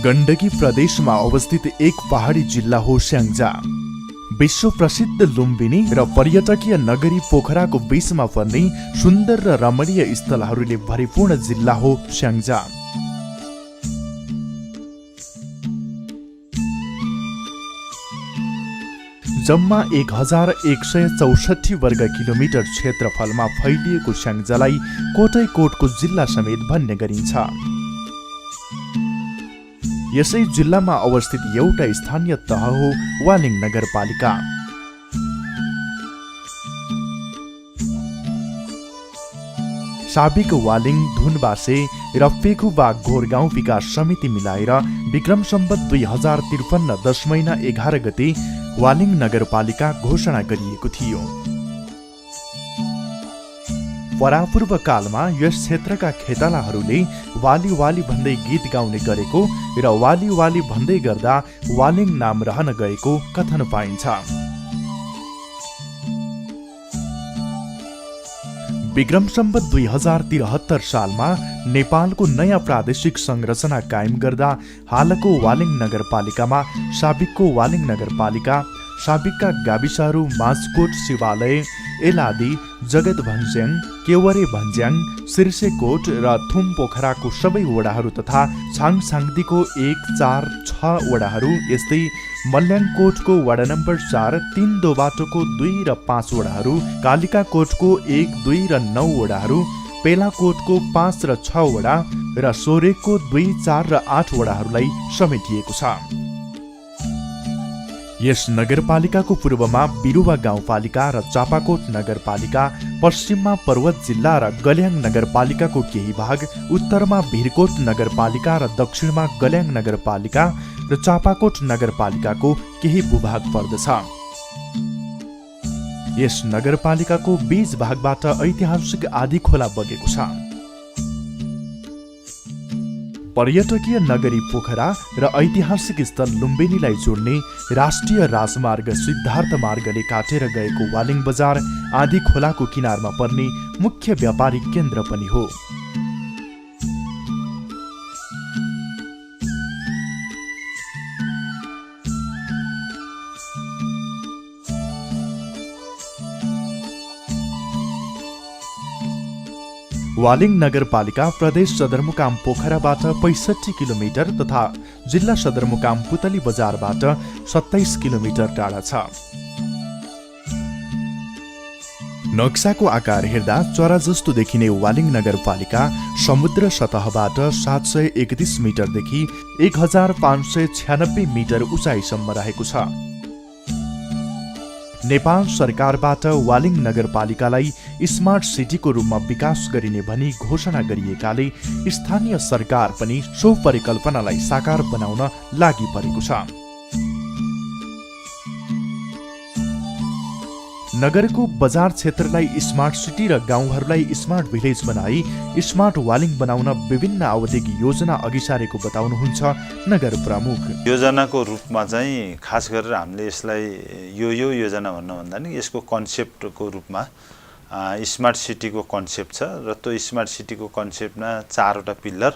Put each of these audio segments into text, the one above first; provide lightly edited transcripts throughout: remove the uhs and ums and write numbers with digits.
गण्डकी प्रदेशमा अवस्थित एक पहाडी जिल्ला हो स्याङ्जा। विश्व प्रसिद्ध लुम्बिनी र पर्यटकीय नगरी पोखराको बीचमा पर्ने सुन्दर र रमणीय स्थलहरूले भरिपूर्ण जिल्ला हो स्याङ्जा। जम्मा 1164 वर्ग किलोमिटर क्षेत्रफलमा फैलिएको स्याङ्जालाई कोटैकोटको जिल्ला समेत भन्ने गरिन्छ। यसै जिल्लामा अवस्थित एउटा स्थानीय तह हो वालिङ नगरपालिका। साबिक वालिङ, धुनबासे र फेकुबा घोरगाउँ विकास समिति मिलाएर विक्रम सम्वत 2053 10 महिना 11 गते वालिङ नगरपालिका घोषणा गरिएको थियो। परापूर्व कालमा यस क्षेत्रका खेतालाहरूले वाली वाली भन्दै गीत गाउने गरेको र वाली वाली भन्दै गर्दा वालिङ नाम रहन गएको कथन पाइन्छ। विक्रम सम्वत 2073 सालमा नेपालको नयाँ प्रादेशिक संरचना कायम गर्दा हालको वालिङ नगरपालिकामा साबिकको वालिङ नगरपालिका, साबिकका गाविसहरू माझकोट, शिवालय, एलादी, जगत भन्ज्याङ, केवरे भन्ज्याङ, सिर्सेकोट र थुम पोखराको सबै वडाहरू तथा छाङछाङदीको 1, 4, 6 वडाहरू, यस्तै मल्याङकोटको वडा नम्बर 4, 3 दोबाटोको 2 र 5 वडाहरू, कालिकाकोटको 1, 2 र 9 वडाहरू, पेलाकोटको 5 र 6 वडा र सोरेकको 2, 4 र 8 वडाहरूलाई समेटिएको छ। यस नगरपालिकाको पूर्वमा बिरुवा गाउँपालिका र चापाकोट नगरपालिका, पश्चिममा पर्वत जिल्ला र गल्याङ नगरपालिकाको केही भाग, उत्तरमा भिरकोट नगरपालिका र दक्षिणमा गल्याङ नगरपालिका र चापाकोट नगरपालिकाको केही भूभाग पर्दछ। यस नगरपालिकाको बीच भागबाट ऐतिहासिक आदि खोला बगेको छ। पर्यटकीय नगरी पोखरा र ऐतिहासिक स्थल लुम्बिनीलाई जोड्ने राष्ट्रिय राजमार्ग सिद्धार्थ मार्गले काटेर गएको वालिङ बजार आदि खोलाको किनारमा पर्ने मुख्य व्यापारिक केन्द्र पनि हो। वालिङ नगरपालिका प्रदेश सदरमुकाम पोखराबाट 65 किलोमिटर तथा जिल्ला सदरमुकाम पुतली बजारबाट 27 किलोमिटर टाढा छ। नक्साको आकार हेर्दा चरा जस्तो देखिने वालिङ नगरपालिका समुद्र सतहबाट 731 मिटरदेखि 1596 मिटर उचाइसम्म रहेको छ। नेपाल सरकारबाट वालिङ नगरपालिकालाई स्मार्ट सिटीको रूपमा विकास गरिने भनी घोषणा गरिएकाले स्थानीय सरकार पनि सो परिकल्पनालाई साकार बनाउन लागि परेको छ। नगरको बजार क्षेत्रलाई स्मार्ट सिटी र गाउँहरूलाई स्मार्ट भिलेज बनाई स्मार्ट वालिङ बनाउन विभिन्न अवधिक योजना अघि सारेको बताउनुहुन्छ नगर प्रमुख। योजनाको रूपमा चाहिँ खास गरेर हामीले यसलाई यो योजना भन्नुभन्दा नि यसको कन्सेप्टको रूपमा स्मार्ट सिटीको कन्सेप्ट छ र त्यो स्मार्ट सिटीको कन्सेप्टमा 4 वटा पिल्लर,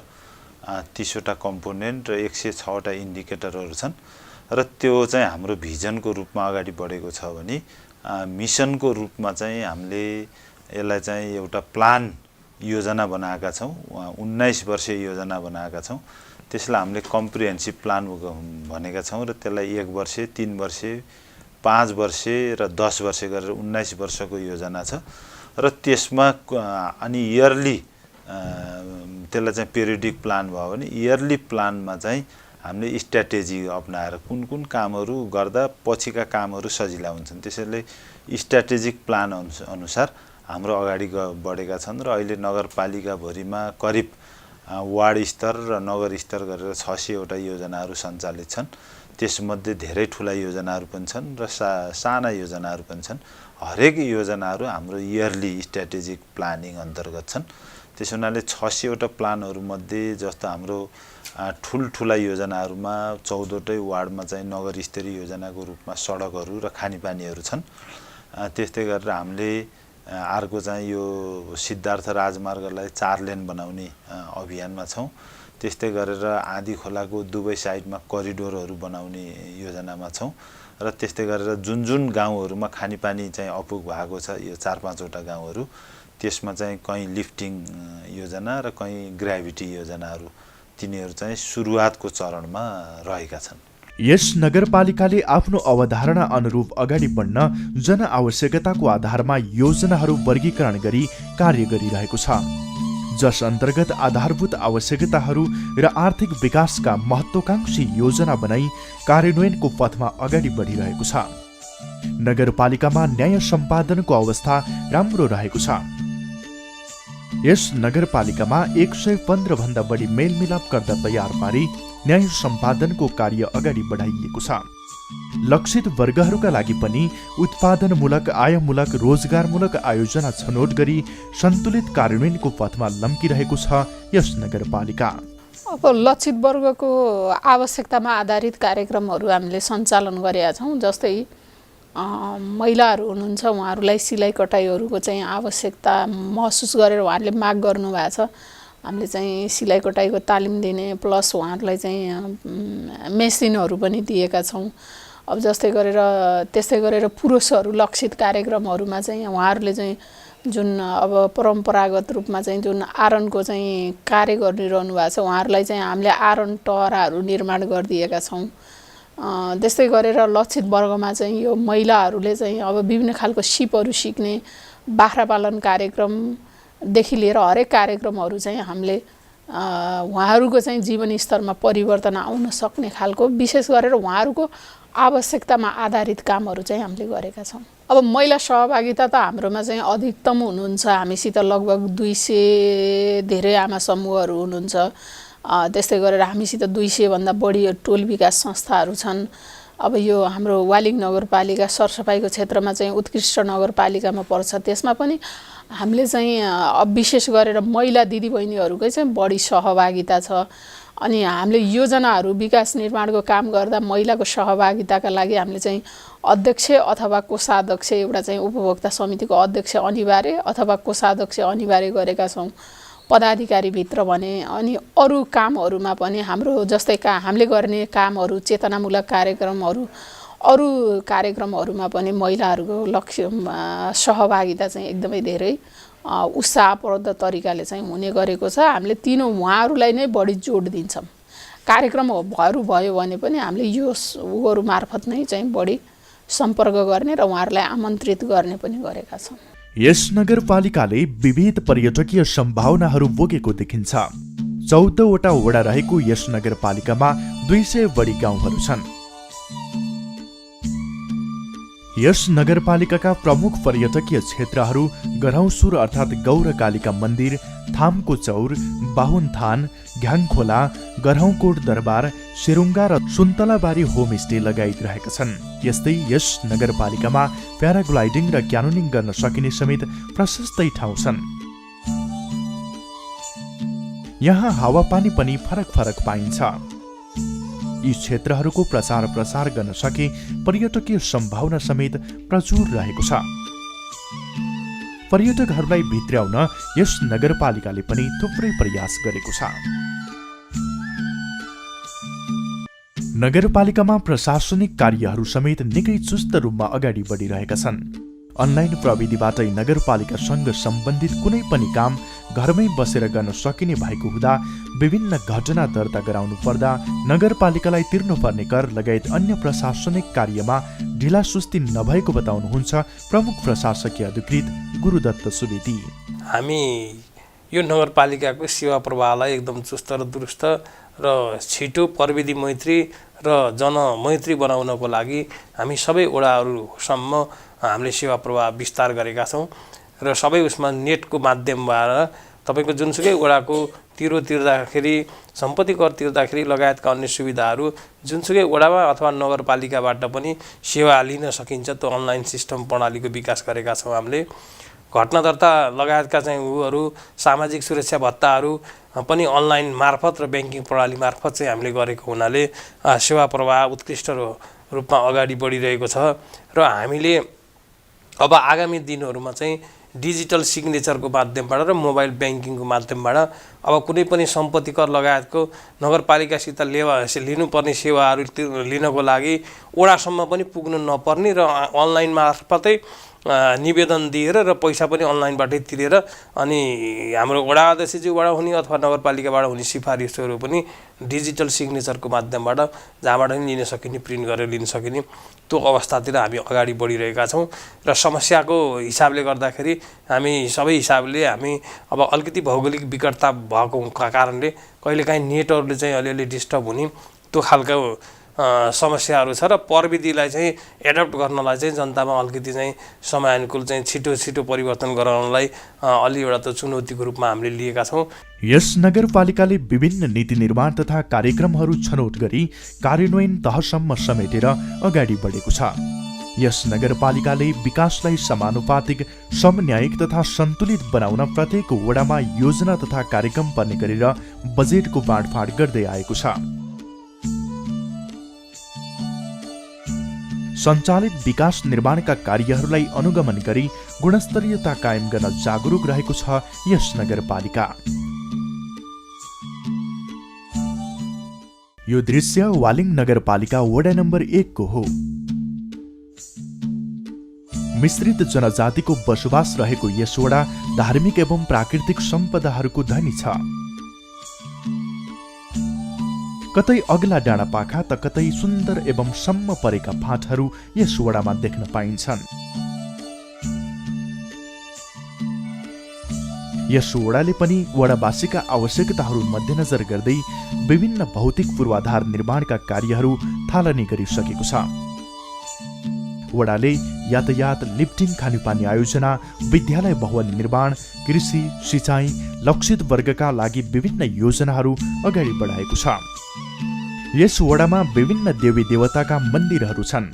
30 वटा कम्पोनेन्ट र 106 वटा इन्डिकेटरहरू छन् र त्यो चाहिँ हाम्रो भिजनको रूपमा अगाडि बढेको छ भने मिसनको रूपमा चाहिँ हामीले यसलाई चाहिँ एउटा प्लान योजना बनाएका छौँ। 19 वर्षीय योजना बनाएका छौँ। त्यसलाई हामीले कम्प्रिहेन्सिभ प्लान भनेका छौँ र त्यसलाई 1 वर्ष, 3 वर्ष, 5 वर्ष र 10 वर्ष गरेर 19 वर्षको योजना छ र त्यसमा अनि इयरली त्यसलाई चाहिँ पिरियडिक प्लान भयो भने इयरली प्लानमा चाहिँ हामीले स्ट्र्याटेजी अपनाएर कुन कुन कामहरू गर्दा पछिका कामहरू सजिला हुन्छन् त्यसैले स्ट्र्याटेजिक प्लान अनुसार हाम्रो अगाडि बढेका छन् र अहिले नगरपालिकाभरिमा करिब वार्ड स्तर र नगर स्तर गरेर 600 वटा योजनाहरू सञ्चालित छन्। त्यसमध्ये धेरै ठुला योजनाहरू पनि छन् र साना योजनाहरू पनि छन्। हरेक योजनाहरू हाम्रो इयरली स्ट्र्याटेजिक प्लानिङ अन्तर्गत छन्। त्यसो हुनाले 600वटा प्लानहरूमध्ये जस्तो हाम्रो ठुल्ठुला योजनाहरूमा 14वटै वार्डमा चाहिँ नगर स्तरीय योजनाको रूपमा सडकहरू र खानेपानीहरू छन्। त्यस्तै गरेर हामीले अर्को चाहिँ यो सिद्धार्थ राजमार्गलाई 4 लेन बनाउने अभियानमा छौँ। त्यस्तै गरेर आँधी खोलाको दुवै साइडमा करिडोरहरू बनाउने योजनामा छौँ र त्यस्तै गरेर जुन जुन गाउँहरूमा खानेपानी चाहिँ अपुग भएको छ यो 4-5वटा गाउँहरू त्यसमा चाहिँ कहीँ लिफ्टिङ योजना र कहीँ ग्राभिटी योजनाहरू तिनीहरू चाहिँ सुरुवातको चरणमा रहेका छन्। यस नगरपालिकाले आफ्नो अवधारणा अनुरूप अगाडि बढ्न जनआवश्यकताको आधारमा योजनाहरू वर्गीकरण गरी कार्य गरिरहेको छ, जस अन्तर्गत आधारभूत आवश्यकताहरू र आर्थिक विकासका महत्त्वाकांक्षी योजना बनाई कार्यान्वयनको पथमा अगाडि बढिरहेको छ। नगरपालिकामा न्याय सम्पादनको अवस्था राम्रो रहेको छ। यस नगरपालिकामा 115 भन्दा बढी मेलमिलाप गर्दा तयार पारी न्याय सम्पादनको कार्य अगाडि बढाइएको छ। लक्षित वर्गहरूका लागि पनि उत्पादनमूलक, आयमूलक, रोजगारमूलक आयोजना छनौट गरी सन्तुलित कार्यान्वयनको पथमा लम्किरहेको छ यस नगरपालिका। अब लक्षित वर्गको आवश्यकतामा आधारित कार्यक्रमहरू हामीले सञ्चालन गरेका छौँ। जस्तै महिलाहरू हुनुहुन्छ, उहाँहरूलाई सिलाइ कटाइहरूको चाहिँ आवश्यकता महसुस गरेर उहाँहरूले माग गर्नुभएको छ। हामीले चाहिँ सिलाइ कटाइको तालिम दिने प्लस उहाँहरूलाई चाहिँ मेसिनहरू पनि दिएका छौँ। अब त्यस्तै गरेर पुरुषहरू लक्षित कार्यक्रमहरूमा चाहिँ उहाँहरूले चाहिँ जुन अब परम्परागत रूपमा चाहिँ जुन आयरनको चाहिँ कार्य गरिरहनु भएको छ उहाँहरूलाई चाहिँ हामीले आयरन टहराहरू निर्माण गरिदिएका छौँ। त्यस्तै गरेर लक्षित वर्गमा चाहिँ यो महिलाहरूले चाहिँ अब विभिन्न खालको सिपहरू सिक्ने, बाख्रा पालन कार्यक्रमदेखि लिएर हरेक कार्यक्रमहरू चाहिँ हामीले उहाँहरूको चाहिँ जीवन स्तरमा परिवर्तन आउन सक्ने खालको विशेष गरेर उहाँहरूको आवश्यकतामा आधारित कामहरू चाहिँ हामीले गरेका छौँ। अब महिला सहभागिता त हाम्रोमा चाहिँ अधिकतम हुनुहुन्छ। हामीसित लगभग 200 धेरै आमा समूहहरू हुनुहुन्छ। त्यस्तै गरेर हामीसित 200 भन्दा बढी टोल विकास संस्थाहरू छन्। अब यो हाम्रो वालिङ नगरपालिका सरसफाइको क्षेत्रमा चाहिँ उत्कृष्ट नगरपालिकामा पर्छ। त्यसमा पनि हामीले चाहिँ विशेष गरेर महिला दिदीबहिनीहरूकै चाहिँ बढी सहभागिता छ। अनि हामीले योजनाहरू विकास निर्माणको काम गर्दा महिलाको सहभागिताका लागि हामीले चाहिँ अध्यक्ष अथवा कोषाध्यक्ष, एउटा चाहिँ उपभोक्ता समितिको अध्यक्ष अनिवार्य अथवा कोषाध्यक्ष अनिवार्य गरेका छौँ पदाधिकारीभित्र भने। अनि अरू कामहरूमा पनि हाम्रो जस्तै हामीले गर्ने कामहरू, चेतनामूलक कार्यक्रमहरू, अरू कार्यक्रमहरूमा पनि महिलाहरूको सहभागिता चाहिँ एकदमै धेरै उत्साहप्रद तरिकाले चाहिँ हुने गरेको छ। हामीले तीनों उहाँहरूलाई नै बढी जोड दिन्छौँ। कार्यक्रमहरू भयो भने पनि हामीले योहरू मार्फत नै चाहिँ बढी सम्पर्क गर्ने र उहाँहरूलाई आमन्त्रित गर्ने पनि गरेका छौँ। यस नगरपालिकाले विविध पर्यटकीय सम्भावनाहरू बोकेको देखिन्छ। 14वटा वडा रहेको यस नगरपालिकामा 200 बढी गाउँहरू छन्। यस नगरपालिकाका प्रमुख पर्यटकीय क्षेत्रहरू गरौँसुर अर्थात् गौरकालिका मन्दिर, थामको चौर, बाहुनथान, घ्याङखोला, गरौँकोट दरबार, सिरुङ्गा र सुन्तलाबारी होमस्टे लगायत रहेका छन्। यस्तै यस नगरपालिकामा प्याराग्लाइडिङ र क्यानोनिङ गर्न सकिने समेत प्रशस्तै ठाउँ छन्। यहाँ हावापानी पनि फरक फरक पाइन्छ। यी क्षेत्रहरूको प्रचार प्रसार गर्न सके पर्यटकीय सम्भावना समेत प्रचुर रहेको छ। पर्यटकहरूलाई भित्र्याउन यस नगरपालिकाले पनि थुप्रै प्रयास गरेको छ। नगरपालिकामा प्रशासनिक कार्यहरू समेत निकै चुस्त रूपमा अगाडि बढिरहेका छन्। अनलाइन प्रविधिबाटै नगरपालिकासँग सम्बन्धित कुनै पनि काम घरमै बसेर गर्न सकिने भएको हुँदा विभिन्न घटना दर्ता गराउनु पर्दा नगरपालिकालाई तिर्नुपर्ने कर लगायत अन्य प्रशासनिक कार्यमा ढिलासुस्ती नभएको बताउनुहुन्छ प्रमुख प्रशासकीय अधिकृत गुरुदत्त सुवेदी। हामी यो नगरपालिकाको सेवा प्रवाहलाई एकदम चुस्त र दुरुस्त र छिटो प्रविधि मैत्री र जनमैत्री बनाउनको लागि हामी सबै वडाहरूसम्म हामीले सेवा प्रवाह विस्तार गरेका छौँ र सबै उसमा नेटको माध्यमबाट तपाईको जुनसुकै वडाको तिरो तिर्दाखेरि, सम्पत्ति कर तिर्दाखेरि लगायतका अन्य सुविधाहरू जुनसुकै वडामा अथवा नगरपालिकाबाट पनि सेवा लिन सकिन्छ। त्यो अनलाइन सिस्टम प्रणालीको विकास गरेका छौँ हामीले। घटना दर्ता लगायतका चाहिँ उहरू सामाजिक सुरक्षा भत्ताहरू पनि अनलाइन मार्फत र ब्याङ्किङ प्रणाली मार्फत चाहिँ हामीले गरेको हुनाले सेवा प्रवाह उत्कृष्ट रूपमा अगाडि बढिरहेको छ र हामीले अब आगामी दिनहरूमा चाहिँ डिजिटल सिग्नेचरको माध्यमबाट र मोबाइल ब्याङ्किङको माध्यमबाट अब कुनै पनि सम्पत्ति कर लगायतको नगरपालिकासित लिनुपर्ने सेवाहरू लिनको लागि वडासम्म पनि पुग्नु नपर्ने र अनलाइन मार्फतै निवेदन दिएर र पैसा पनि अनलाइनबाटै तिरेर अनि हाम्रो वडा अध्यक्षज्यूबाट हुने अथवा नगरपालिकाबाट हुने सिफारिसहरू पनि डिजिटल सिग्नेचरको माध्यमबाट जहाँबाट पनि लिन सकिने प्रिन्ट गरेर लिन सकिने त्यो अवस्थातिर हामी अगाडि बढिरहेका छौँ र समस्याको हिसाबले गर्दाखेरि हामी सबै हिसाबले हामी अब अलिकति भौगोलिक विकटता भएको कारणले कहिलेकाहीँ नेटहरूले चाहिँ अलिअलि डिस्टर्ब हुने त्यो खालको समस्याहरू छ र प्रविधिलाई चाहिँ एडप्ट गर्नलाई चाहिँ जनतामा अलिकति चाहिँ समयानुकूल चाहिँ छिटो परिवर्तन गराउनलाई अलि एउटा त चुनौतीको रूपमा हामीले लिएका छौँ। यस नगरपालिकाले विभिन्न नीति निर्माण तथा कार्यक्रमहरू छनौट गरी कार्यान्वयन तहसम्म समेटेर अगाडि बढेको छ। यस नगरपालिकाले विकासलाई समानुपातिक, समन्यायिक तथा सन्तुलित बनाउन प्रत्येक वडामा योजना तथा कार्यक्रम पर्ने गरेर बजेटको बाँडफाँड गर्दै आएको छ। सञ्चालित विकास निर्माणका कार्यहरूलाई अनुगमन गरी गुणस्तरीयता कायम गर्न जागरुक रहेको छ यस नगरपालिका। यो दृश्य वालिङ नगरपालिका वडा नम्बर 1 को हो। मिश्रित जनजातिको बसोबास रहेको यस वडा धार्मिक एवं प्राकृतिक सम्पदाहरूको धनी छ। कतै अग्ला डाँडापाखा त कतै सुन्दर एवं सम्म परेका फाँटहरू यस वडामा देख्न पाइन्छन्। यस वडाले पनि वडावासीका आवश्यकताहरू मध्यनजर गर्दै विभिन्न भौतिक पूर्वाधार निर्माणका कार्यहरू थालनी गरिसकेको छ। वडाले यातायात, लिफ्टिङ, खानेपानी आयोजना, विद्यालय भवन निर्माण, कृषि, सिँचाइ, लक्षित वर्गका लागि विभिन्न योजनाहरू अगाडि बढाएको छ। यस वडामा विभिन्न देवी देवताका मन्दिरहरू छन्।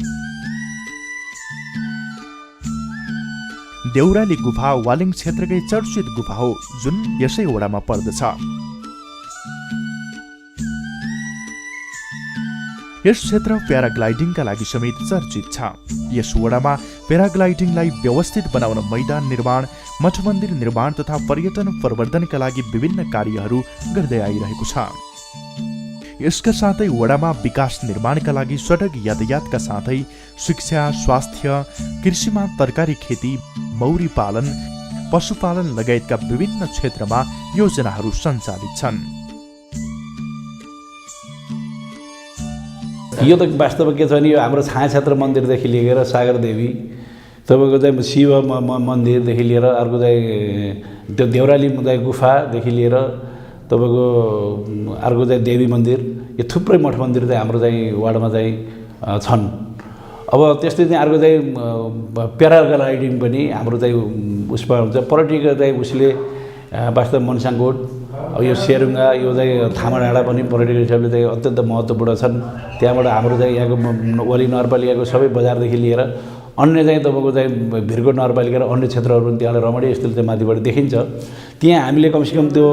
देउराली गुफा वालिङ क्षेत्रकै चर्चित गुफा हो जुन यसै वडामा पर्दछ। यस क्षेत्र प्याराग्लाइडिङका लागि समेत चर्चित छ। यस वडामा प्याराग्लाइडिङलाई व्यवस्थित बनाउन मैदान निर्माण, मठ मन्दिर निर्माण तथा पर्यटन प्रवर्धनका लागि विभिन्न कार्यहरू गर्दै आइरहेको छ। यसका साथै वडामा विकास निर्माणका लागि सडक यातायातका साथै शिक्षा, स्वास्थ्य, कृषिमा तरकारी खेती, मौरी पालन, पशुपालन लगायतका विभिन्न क्षेत्रमा योजनाहरू सञ्चालित छन्। यो त वास्तवमा के छ भने यो हाम्रो छाया क्षेत्र मन्दिरदेखि लिएर सागर देवी, तपाईँको चाहिँ शिव मन्दिरदेखि लिएर अर्को चाहिँ त्यो देउराली गुफादेखि लिएर तपाईँको अर्को चाहिँ देवी मन्दिर, यो थुप्रै मठ मन्दिर चाहिँ हाम्रो चाहिँ वार्डमा चाहिँ छन्। अब त्यस्तै चाहिँ अर्को चाहिँ प्याराग्लाइडिङ पनि हाम्रो चाहिँ उसमा हुन्छ। पर्यटक चाहिँ उसले वास्तव मनसाङकोट, अब यो सेरुङ्गा, यो चाहिँ थामा डाँडा पनि पर्यटक हिसाबले चाहिँ अत्यन्त महत्त्वपूर्ण छन्। त्यहाँबाट हाम्रो चाहिँ यहाँको वाली नगरपालिकाको सबै बजारदेखि लिएर अन्य चाहिँ तपाईँको चाहिँ भिरकोट नगरपालिका र अन्य क्षेत्रहरू पनि त्यहाँबाट रमणीय स्थल चाहिँ माथिबाट देखिन्छ। त्यहाँ हामीले कमसेकम त्यो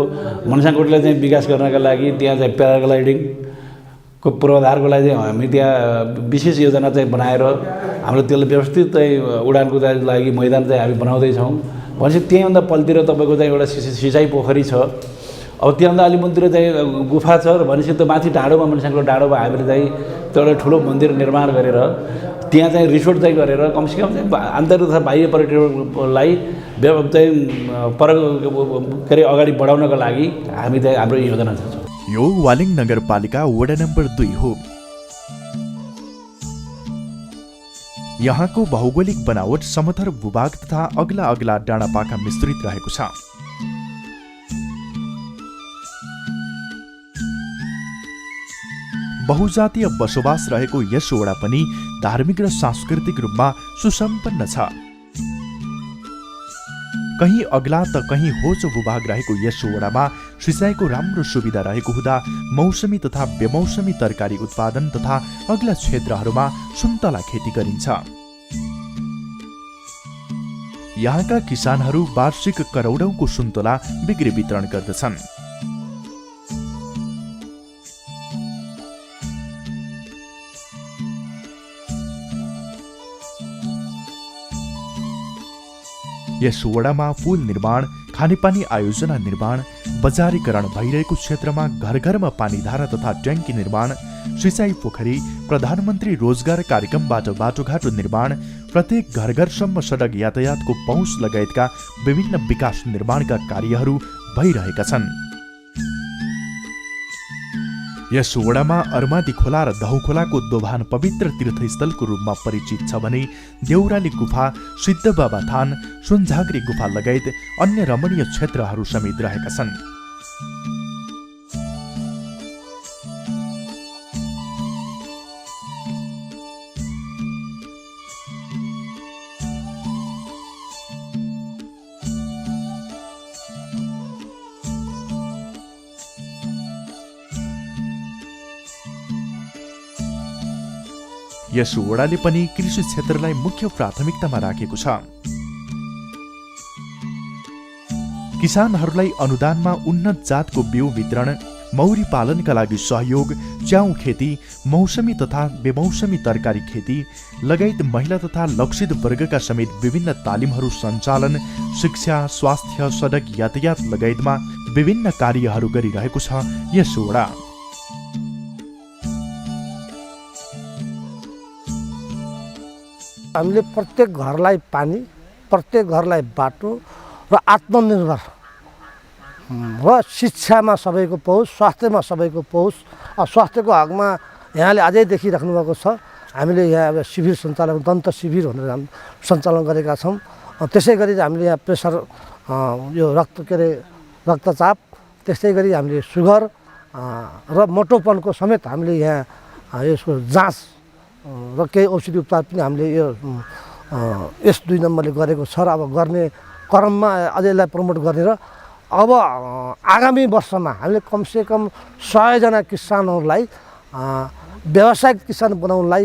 मनसाङकोटलाई चाहिँ विकास गर्नका लागि त्यहाँ चाहिँ प्याराग्लाइडिङको पूर्वाधारको लागि चाहिँ हामी त्यहाँ विशेष योजना चाहिँ बनाएर हाम्रो त्यसलाई व्यवस्थित चाहिँ उडानको लागि मैदान चाहिँ हामी बनाउँदैछौँ। भनेपछि त्यहीँभन्दा पल्तिर तपाईँको चाहिँ एउटा सिँचाइ पोखरी छ। अब त्यहाँभन्दा अलि मुनितिर चाहिँ गुफा छ र भनेपछि त्यो माथि डाँडोमा मनसाङकोट डाँडोमा हामीले चाहिँ त्यो एउटा ठुलो मन्दिर निर्माण गरेर त्यहाँ चाहिँ रिसोर्ट चाहिँ गरेर कमसेकम चाहिँ आन्तरिक तथा बाह्य पर्यटकलाई चाहिँ के अरे अगाडि बढाउनका लागि हामी चाहिँ हाम्रो योजना छ। यो वालिङ नगरपालिका वडा नम्बर 2 हो। यहाँको भौगोलिक बनावट समथर भूभाग तथा अग्ला अग्ला डाँडापाखा मिश्रित रहेको छ। बहुजातीय बसोबास रहेको यस वडा पनि धार्मिक र सांस्कृतिक रूपमा सुसम्पन्न छ। कहीँ अग्ला त कहीँ होचो भूभाग रहेको यस वडामा सिँचाइको राम्रो सुविधा रहेको हुँदा मौसमी तथा बेमौसमी तरकारी उत्पादन तथा अग्ला क्षेत्रहरूमा सुन्तला खेती गरिन्छ। यहाँका किसानहरू वार्षिक करोडौँको सुन्तला बिक्री वितरण गर्दछन्। यस वडामा पुल निर्माण, खानेपानी आयोजना निर्माण, बजारीकरण भइरहेको क्षेत्रमा घर घरमा पानीधारा तथा ट्याङ्की निर्माण, सिँचाइ पोखरी, प्रधानमन्त्री रोजगार कार्यक्रमबाट बाटोघाटो निर्माण, प्रत्येक घर घरसम्म सडक यातायातको पहुँच लगायतका विभिन्न विकास निर्माणका कार्यहरू भइरहेका छन्। यस वडामा अर्मादी खोला र दहु खोलाको दोभान पवित्र तीर्थस्थलको रूपमा परिचित छ भने देउराली गुफा, सिद्ध बाबा थान, सुनझाँक्री गुफा लगायत अन्य रमणीय क्षेत्रहरू समेत रहेका छन्। यस वडाले पनि कृषि क्षेत्रलाई मुख्य प्राथमिकतामा राखेको छ। किसानहरूलाई अनुदानमा उन्नत जातको बिउ वितरण, मौरी पालनका लागि सहयोग, च्याउ खेती, मौसमी तथा बेमौसमी तरकारी खेती लगायत महिला तथा लक्षित वर्गका समेत विभिन्न तालिमहरू सञ्चालन, शिक्षा, स्वास्थ्य, सडक यातायात लगायतमा विभिन्न कार्यहरू गरिरहेको छ यस वडा। हामीले प्रत्येक घरलाई पानी, प्रत्येक घरलाई बाटो र आत्मनिर्भर र शिक्षामा सबैको पहुँच, स्वास्थ्यमा सबैको पहुँच, स्वास्थ्यको हकमा यहाँले अझै देखिराख्नु भएको छ। हामीले यहाँ अब शिविर सञ्चालन, दन्त शिविर भनेर हामी सञ्चालन गरेका छौँ। त्यसै गरी हामीले यहाँ प्रेसर, यो रक्तचाप, त्यस्तै गरी हामीले सुगर र मोटोपनको समेत हामीले यहाँ यसको जाँच र केही औषधि उपचार पनि हामीले यो यस 2 नम्बरले गरेको छ र अब गर्ने क्रममा अझै यसलाई प्रमोट गर्ने र अब आगामी वर्षमा हामीले कमसेकम 100 जना किसानहरूलाई व्यावसायिक किसान बनाउनलाई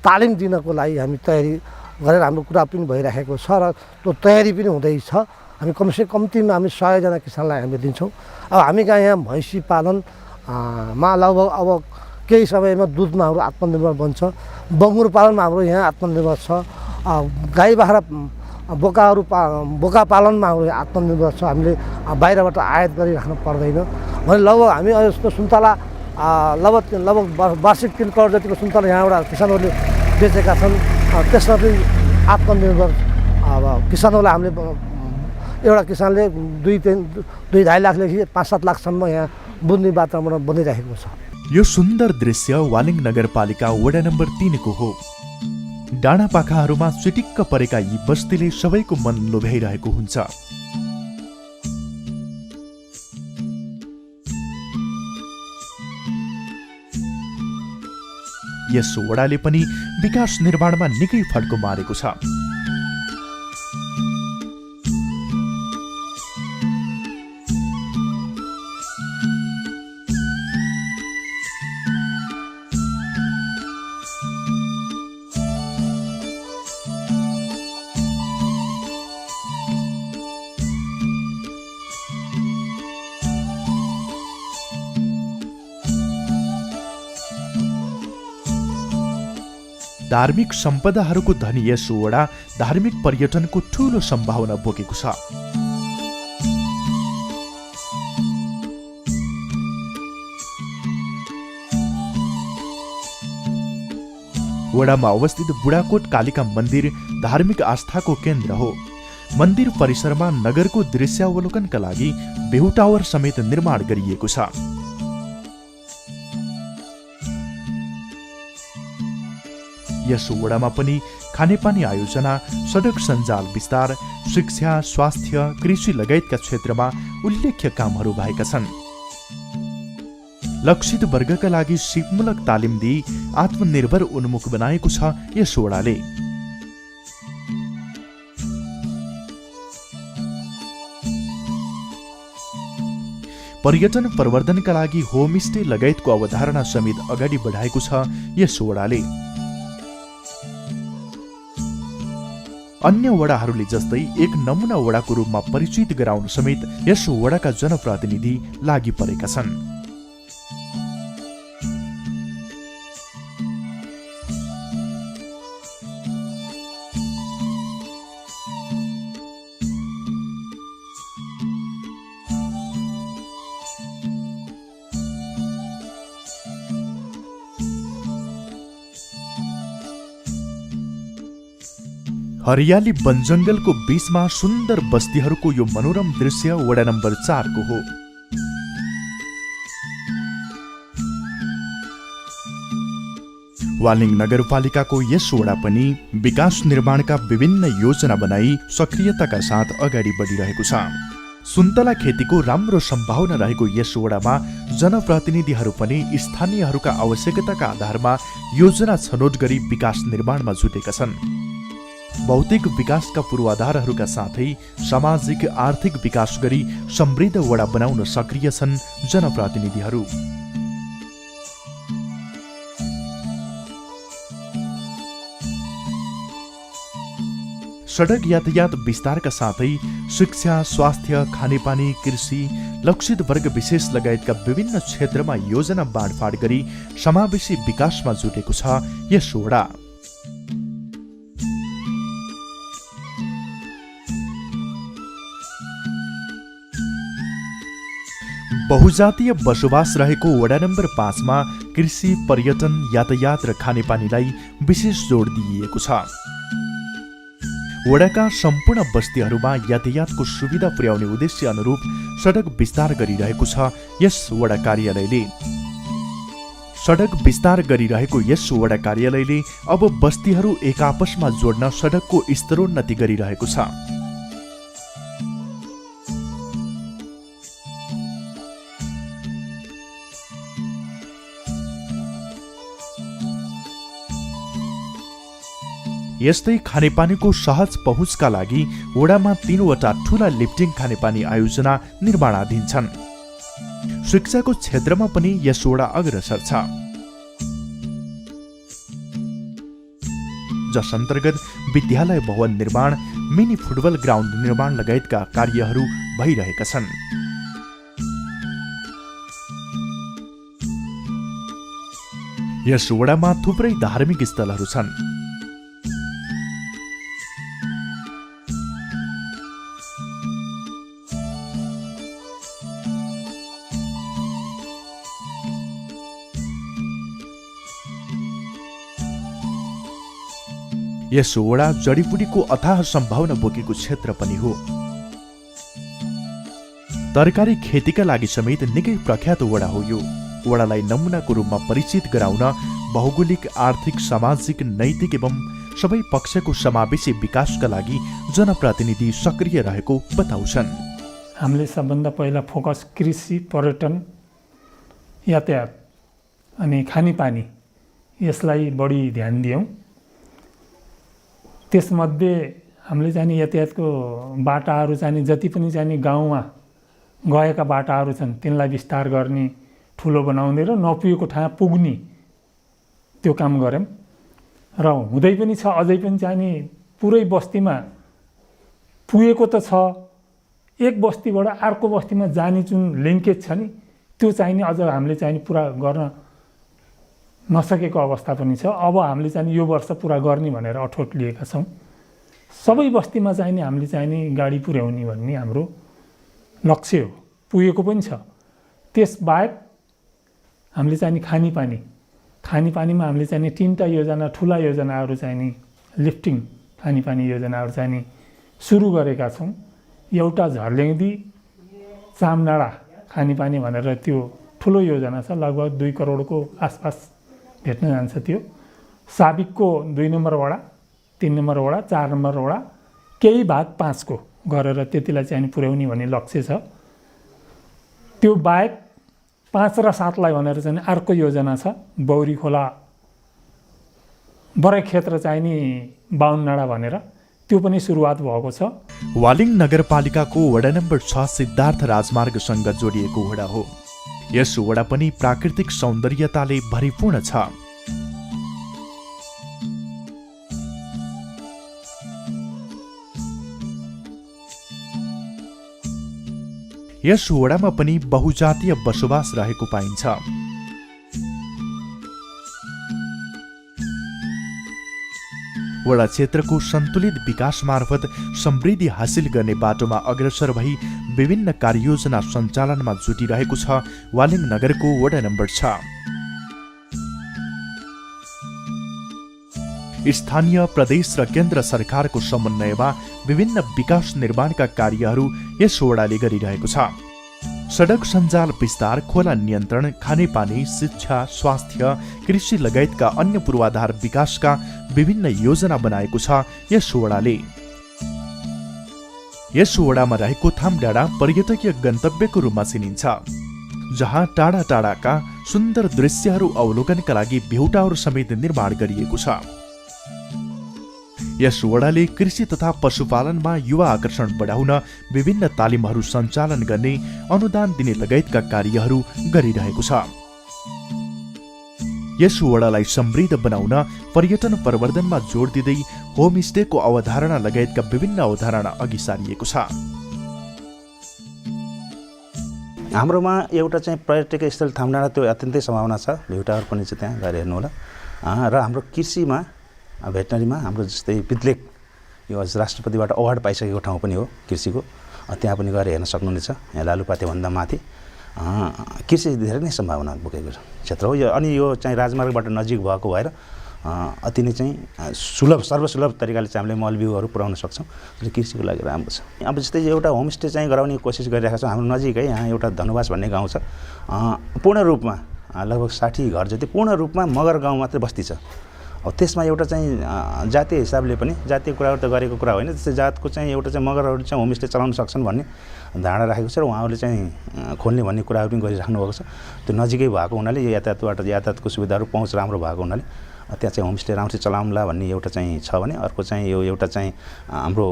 तालिम दिनको लागि हामी तयारी गरेर हाम्रो कुरा पनि भइरहेको छ र त्यो तयारी पनि हुँदैछ। हामी कम्तीमा हामी 100 जना किसानलाई हामीले दिन्छौँ। अब हामी कहाँ यहाँ भैँसी पालनमा लगभग अब केही समयमा दुधमा हाम्रो आत्मनिर्भर बन्छ, बङ्गुर पालनमा हाम्रो यहाँ आत्मनिर्भर छ, गाई बाख्रा बोका पालनमा हाम्रो आत्मनिर्भर छ। हामीले बाहिरबाट आयात गरिराख्नु पर्दैन भने लगभग हामी यस्तो सुन्तला लगभग वार्षिक 3 करोड जतिको सुन्तला यहाँबाट किसानहरूले बेचेका छन्। त्यसमा पनि आत्मनिर्भर अब किसानहरूलाई हामीले एउटा किसानले 2-2.5 लाखदेखि 5-7 लाखसम्म यहाँ बुझ्ने वातावरण बनिरहेको छ। यो सुन्दर दृश्य वालिङ नगरपालिका वडा नम्बर 3 को हो। डाँडा पाखाहरूमा चिटिक्क परेका यी बस्तीले सबैको मन लोभ्याइरहेको हुन्छ। यस वडाले पनि विकास निर्माणमा निकै फड्को मारेको छ। धार्मिक सम्पदाहरूको धनी यस वडा धार्मिक पर्यटनको ठूलो सम्भावना बोकेको छ। वडामा अवस्थित बुढाकोट कालिका मन्दिर धार्मिक आस्थाको केन्द्र हो। मन्दिर परिसरमा नगरको दृश्यावलोकनका लागि बेहु टावर समेत निर्माण गरिएको छ। यस वडामा पनि खानेपानी आयोजना, सडक सञ्जाल विस्तार, शिक्षा, स्वास्थ्य, कृषि लगायतका क्षेत्रमा उल्लेख्य कामहरू भएका छन्। लक्षित वर्गका लागि सिपमूलक तालिम दिई आत्मनिर्भर उन्मुख बनाएको छ यस वडाले। पर्यटन प्रवर्धनका लागि होमस्टे लगायतको अवधारणा समेत अगाडि बढाएको छ यस वडाले। अन्य वडाहरूले जस्तै एक नमुना वडाको रूपमा परिचित गराउन समेत यस वडाका जनप्रतिनिधि लागि परेका छन्। हरियाली वनजङ्गलको बीचमा सुन्दर बस्तीहरूको यो मनोरम दृश्य वडा नम्बर 4 को हो। वालिङ नगरपालिकाको यस वडा पनि विकास निर्माणका विभिन्न योजना बनाई सक्रियताका साथ अगाडि बढिरहेको छ। सुन्तला खेतीको राम्रो सम्भावना रहेको यस वडामा जनप्रतिनिधिहरू पनि स्थानीयहरूका आवश्यकताका आधारमा योजना छनौट गरी विकास निर्माणमा जुटेका छन्। भौतिक विकासका पूर्वाधारहरूका साथै सामाजिक आर्थिक विकास गरी समृद्ध वडा बनाउन सक्रिय छन् जनप्रतिनिधिहरू। सडक यातायात विस्तारका साथै शिक्षा, स्वास्थ्य, खानेपानी, कृषि, लक्षित वर्ग विशेष लगायतका विभिन्न क्षेत्रमा योजना बाँडफाँड गरी समावेशी विकासमा जुटेको छ यस वडा। बहुजातीय बसोबास रहेको वडा नम्बर 5 मा कृषि, पर्यटन, यातायात र खानेपानीलाई विशेष जोड दिइएको छ। वडाका सम्पूर्ण बस्तीहरूमा यातायातको सुविधा पुर्याउने उद्देश्य अनुरूप सडक विस्तार गरिरहेको छ यस वडा कार्यालयले। सडक विस्तार गरिरहेको यस वडा कार्यालयले अब बस्तीहरू एक आपसमा जोड्न सडकको स्तरोन्नति गरिरहेको छ। यस्तै खानेपानीको सहज पहुँचका लागि वडामा 3वटा ठूला लिफ्टिङ खानेपानी आयोजना निर्माणाधीन छन्। शिक्षाको क्षेत्रमा पनि यस वडा अग्रसर छ, जस अन्तर्गत विद्यालय भवन निर्माण, मिनी फुटबल ग्राउन्ड निर्माण लगायतका कार्यहरू भइरहेका छन्। यस वडामा थुप्रै धार्मिक स्थलहरू छन्। यस वडा जडीबुटीको अथाह सम्भावना बोकेको क्षेत्र पनि हो। तरकारी खेतीका लागि समेत निकै प्रख्यात वडा हो यो। वडालाई नमुनाको रूपमा परिचित गराउन भौगोलिक, आर्थिक, सामाजिक, नैतिक एवं सबै पक्षको समावेशी विकासका लागि जनप्रतिनिधि सक्रिय रहेको बताउँछन्। हामीले सबभन्दा पहिला फोकस कृषि, पर्यटन, यातायात अनि खानेपानी यसलाई बढी ध्यान दियौँ। त्यसमध्ये हामीले चाहिँ यातायातको बाटाहरू चाहिँ जति पनि चाहिँ गाउँमा गएका बाटाहरू छन् तिनलाई विस्तार गर्ने, ठुलो बनाउने र नपुगेको ठाउँ पुग्ने त्यो काम गऱ्यौँ। र हुँदै पनि छ, अझै पनि चाहिँ पुरै बस्तीमा पुगेको त छ, एक बस्तीबाट अर्को बस्तीमा जाने जुन लिङ्केज छ नि त्यो चाहिँ अझ हामीले चाहिँ पुरा गर्न नसकेको अवस्था पनि छ। अब हामीले चाहिँ यो वर्ष पुरा गर्ने भनेर अठोट लिएका छौँ। सबै बस्तीमा चाहिँ हामीले चाहिँ गाडी पुर्याउने भन्ने हाम्रो लक्ष्य हो, पुगेको पनि छ। त्यसबाहेक हामीले चाहिँ खानेपानीमा हामीले चाहिँ 3टा योजना, ठुला योजनाहरू चाहिँ लिफ्टिङ खानेपानी योजनाहरू चाहिँ सुरु गरेका छौँ। एउटा झर्ल्याङ्दी चामडाँडा खानेपानी भनेर त्यो ठुलो योजना छ, लगभग 2 करोडको आसपास भेट्न जान्छ। त्यो साबिकको 2 नम्बर वडा, 3 नम्बर वडा, 4 नम्बर वडा, केही भाग 5 को गरेर त्यतिलाई चाहिँ पुर्याउने भन्ने लक्ष्य छ। त्यो बाहेक 5 र 7 लाई भनेर चाहिँ अर्को योजना छ, बौरी खोला बराई क्षेत्र चाहिँ नि 52 डाँडा भनेर त्यो पनि सुरुवात भएको छ। वालिङ नगरपालिकाको वडा नम्बर 6 सिद्धार्थ राजमार्गसँग जोडिएको वडा हो। यस वडा पनि प्राकृतिक सौन्दर्यताले भरिपूर्ण छ। यस वडामा पनि बहुजातीय बसोबास रहेको पाइन्छ। वडा क्षेत्रको सन्तुलित विकास मार्फत समृद्धि हासिल गर्ने बाटोमा अग्रसर भई विभिन्न कार्ययोजना सञ्चालनमा जुटिरहेको छ वालिङ नगरको वडा नम्बर 6। स्थानीय प्रदेश र केन्द्र सरकारको समन्वयमा विभिन्न विकास निर्माणका कार्यहरू यस वडाले गरिरहेको छ। सडक सञ्जाल विस्तार, खोला नियन्त्रण, खानेपानी, शिक्षा, स्वास्थ्य, कृषि लगायतका अन्य पूर्वाधार विकासका विभिन्न योजना बनाएको छ यस वडाले। यस वडामा रहेको थामडाँडा पर्यटकीय गन्तव्यको रूपमा चिनिन्छ, जहाँ टाढा टाढाका सुन्दर दृश्यहरू अवलोकनका लागि भ्यूटावर समेत निर्माण गरिएको छ। यस वडाले कृषि तथा पशुपालनमा युवा आकर्षण बढाउन विभिन्न तालिमहरू सञ्चालन गर्ने, अनुदान दिने लगायतका कार्यहरू गरिरहेको छ। यस वडालाई समृद्ध बनाउन पर्यटन प्रवर्धनमा जोड दिँदै होमस्टेको अवधारणा लगायतका विभिन्न अवधारणा अघि सारिएको छ। हाम्रोमा एउटा चाहिँ पर्यटकीय स्थल थामडाँडा त्यो अत्यन्तै सम्भावना छ, भ्यूटावर पनि छ, त्यहाँ गएर हेर्नु होला। र हाम्रो कृषिमा भेटनरीमा हाम्रो जस्तै पित्लेक यो राष्ट्रपतिबाट अवार्ड पाइसकेको ठाउँ पनि हो कृषिको, त्यहाँ पनि गएर हेर्न सक्नुहुनेछ। यहाँ लालुपातेभन्दा माथि कृषि धेरै नै सम्भावना बोकेको क्षेत्र हो यो। अनि यो चाहिँ राजमार्गबाट नजिक भएको भएर अति नै चाहिँ सर्वसुलभ तरिकाले चाहिँ हामीले मल बिउहरू पुर्याउन सक्छौँ, र कृषिको लागि राम्रो छ। अब जस्तै एउटा होमस्टे चाहिँ गराउने कोसिस गरिरहेका छौँ। हाम्रो नजिकै यहाँ एउटा धनुवास भन्ने गाउँ छ, पूर्ण रूपमा लगभग 60 घर जति पूर्ण रूपमा मगर गाउँ मात्रै बस्ती छ। अब त्यसमा एउटा चाहिँ जातीय हिसाबले पनि, जातीय कुराहरू त गरेको कुरा होइन, त्यस्तै जातको चाहिँ एउटा चाहिँ मगरहरू चाहिँ होमस्टे चलाउन सक्छन् भन्ने धारणा राखेको छ, र उहाँहरूले चाहिँ खोल्ने भन्ने कुराहरू पनि गरिराख्नु भएको छ। त्यो नजिकै भएको हुनाले यो यातायातको सुविधाहरू पहुँच राम्रो भएको हुनाले त्यहाँ चाहिँ होमस्टे राम्ररी चलाउँला भन्ने एउटा चाहिँ छ भने, अर्को चाहिँ यो एउटा चाहिँ हाम्रो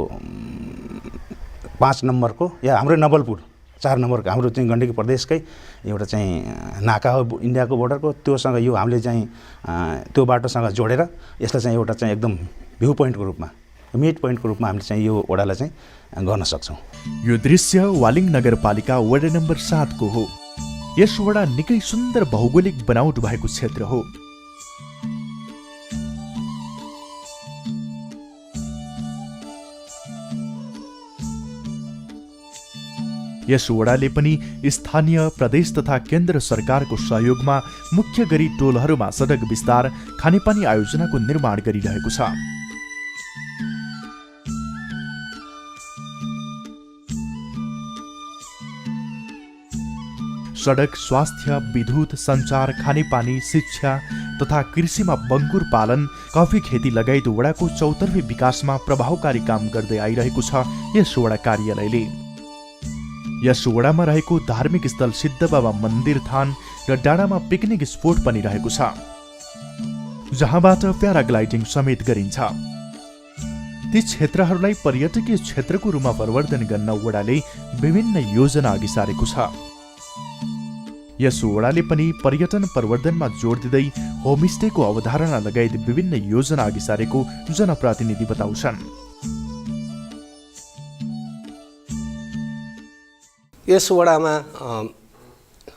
5 नम्बरको या हाम्रो नवलपुर 4 नम्बरको हाम्रो चाहिँ गण्डकी प्रदेशकै एउटा चाहिँ नाका हो इन्डियाको बोर्डरको, त्योसँग यो हामीले चाहिँ त्यो बाटोसँग जोडेर यसलाई चाहिँ एउटा चाहिँ एकदम भ्यू पोइन्टको रूपमा, मिड पोइन्टको रूपमा हामीले चाहिँ यो वडालाई चाहिँ गर्न सक्छौँ। यो दृश्य वालिङ नगरपालिका वडा नम्बर 7 को हो। यस वडा निकै सुन्दर भौगोलिक बनावट भएको क्षेत्र हो। यस वडाले पनि स्थानीय प्रदेश तथा केन्द्र सरकारको सहयोगमा मुख्य गरी टोलहरूमा सडक विस्तार, खानेपानी आयोजनाको निर्माण गरिरहेको छ। सडक, स्वास्थ्य, विद्युत, सञ्चार, खानेपानी, शिक्षा तथा कृषिमा बङ्गुर पालन, कफी खेती लगायत वडाको चौतर्फी विकासमा प्रभावकारी काम गर्दै आइरहेको छ यस वडा कार्यालयले। यस वडामा रहेको धार्मिक स्थल सिद्ध बाबा मन्दिर थान र डाँडामा पिकनिक स्पोट पनि रहेको छ, जहाँबाट प्याराग्लाइडिङ समेत गरिन्छ। ती क्षेत्रहरूलाई पर्यटकीय क्षेत्रको रूपमा परिवर्तन गर्न वडाले विभिन्न योजना अघि सारेको छ। यस वडाले पनि पर्यटन प्रवर्धनमा जोड दिँदै होमस्टेको अवधारणा लगायत विभिन्न योजना अघि सारेको जनप्रतिनिधि बताउँछन्। यस वडामा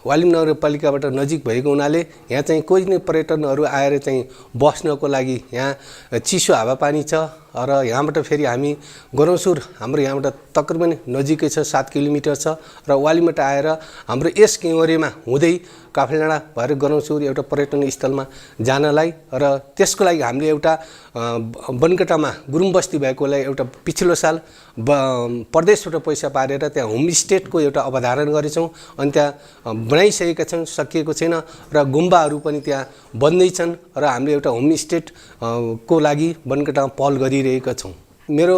वालिङ नगरपालिकाबाट नजिक भएको हुनाले यहाँ चाहिँ कोही नै पर्यटनहरू आएर चाहिँ बस्नको लागि यहाँ चिसो हावापानी छ, र यहाँबाट फेरि हामी गरौँसुर हाम्रो यहाँबाट तकरिबन नजिकै छ, 7 किलोमिटर छ, र वालिङबाट आएर हाम्रो यस केवरेमा हुँदै काफलेडाँडा भएर गरौँसुर एउटा पर्यटन स्थलमा जानलाई, र त्यसको लागि हामीले एउटा बनकटामा गुरुङ बस्ती भएकोलाई एउटा पिछिल्लो साल प्रदेशबाट पैसा पारेर त्यहाँ होमस्टेको एउटा अवधारणा गरेछौँ, अनि त्यहाँ बनाइसकेका छौँ, सकिएको छैन, र गुम्बाहरू पनि त्यहाँ बन्दैछन्, र हामीले एउटा होमस्टे को लागि बनकटामा पहल गरिरहेका छौँ। मेरो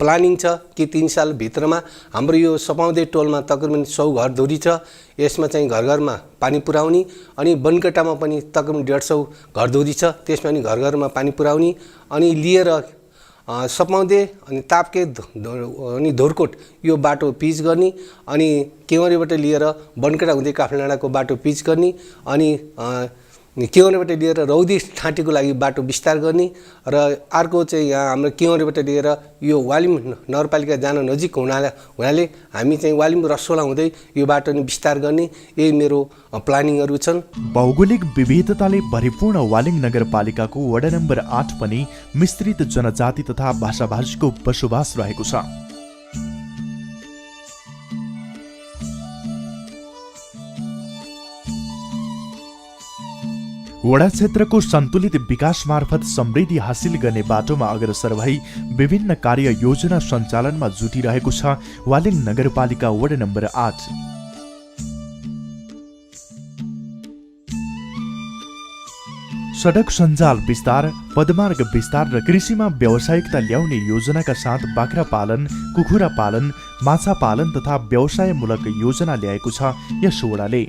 प्लानिङ छ कि 3 सालभित्रमा हाम्रो यो सपाउँदे टोलमा तकरिबन 100 घरधुरी छ, यसमा चाहिँ घर घरमा पानी पुर्याउने, अनि बनकटामा पनि तकरिबन 150 घरधुरी छ, त्यसमा पनि घर घरमा पानी पुर्याउने, अनि लिएर सपाउँदे अनि ताप्के अनि धोरकोट यो बाटो पिच गर्ने, अनि केवरीबाट लिएर बनकटा हुँदै काफलेडाँडाको बाटो पिच गर्ने, अनि केवरबाट लिएर रौदी ठाँटीको लागि बाटो विस्तार गर्ने र अर्को चाहिँ यहाँ हाम्रो केवरबाट लिएर यो वालिम नगरपालिका जान नजिक हुनाले हामी चाहिँ वालिम रसोला हुँदै यो बाटो नि विस्तार गर्ने यही मेरो प्लानिङहरू छन्। भौगोलिक विविधताले भरिपूर्ण वालिङ नगरपालिकाको वडा नम्बर 8 पनि मिश्रित जनजाति तथा भाषाभाषीको बसोबास रहेको छ। वडा क्षेत्रको सन्तुलित विकास मार्फत समृद्धि हासिल गर्ने बाटोमा अग्रसर भई विभिन्न कार्य योजना सञ्चालनमा जुटिरहेको छ वालिङ नगरपालिका वडा नम्बर 8। सडक सञ्जाल विस्तार, पदमार्ग विस्तार र कृषिमा व्यावसायिकता ल्याउने योजनाका साथ बाख्रा पालन, कुखुरा पालन, माछा पालन तथा व्यवसायमूलक योजना ल्याएको छ यस वडाले।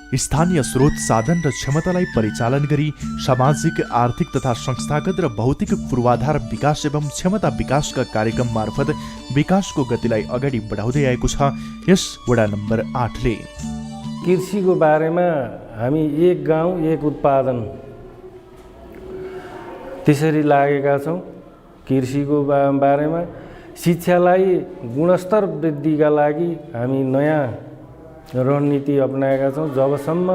स्थानीय स्रोत साधन र क्षमतालाई परिचालन गरी सामाजिक, आर्थिक तथा संस्थागत र भौतिक पूर्वाधार विकास एवं क्षमता विकासका कार्यक्रम मार्फत विकासको गतिलाई अगाडि बढाउँदै आएको छ यस वडा नम्बर 8ले। कृषिको बारेमा हामी एक गाउँ एक उत्पादन त्यसरी लागेका छौँ। कृषिको बारेमा शिक्षालाई गुणस्तर वृद्धिका लागि हामी नयाँ रणनीति अपनाएका छौँ। जबसम्म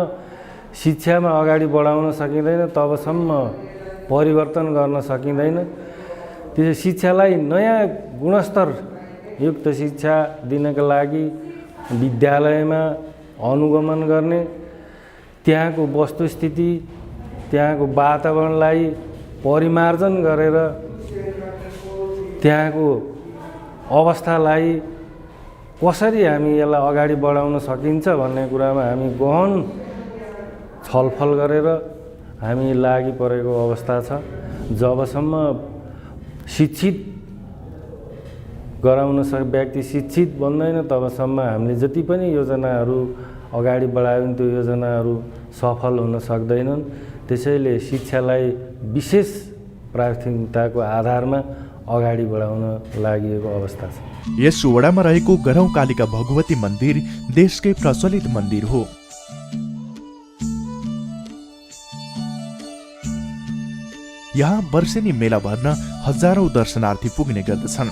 शिक्षामा अगाडि बढाउन सकिँदैन तबसम्म परिवर्तन गर्न सकिँदैन। त्यसै शिक्षालाई नयाँ गुणस्तर युक्त शिक्षा दिनका लागि विद्यालयमा अनुगमन गर्ने, त्यहाँको वस्तुस्थिति, त्यहाँको वातावरणलाई परिमार्जन गरेर त्यहाँको अवस्थालाई कसरी हामी यसलाई अगाडि बढाउन सकिन्छ भन्ने कुरामा हामी गहन छलफल गरेर हामी लागि परेको अवस्था छ। जबसम्म शिक्षित गराउन व्यक्ति शिक्षित बन्दैन तबसम्म हामीले जति पनि योजनाहरू अगाडि बढायो भने त्यो योजनाहरू सफल हुन सक्दैनन्। त्यसैले शिक्षालाई विशेष प्राथमिकताको आधारमा अगाडि बढाउन लागि अवस्था छ। यस वडामा रहेको गरौँ कालिका भगवती मन्दिर देशकै प्रचलित मन्दिर हो। यहाँ वर्षेनी मेला भर्न हजारौं दर्शनार्थी पुग्ने गर्दछन्।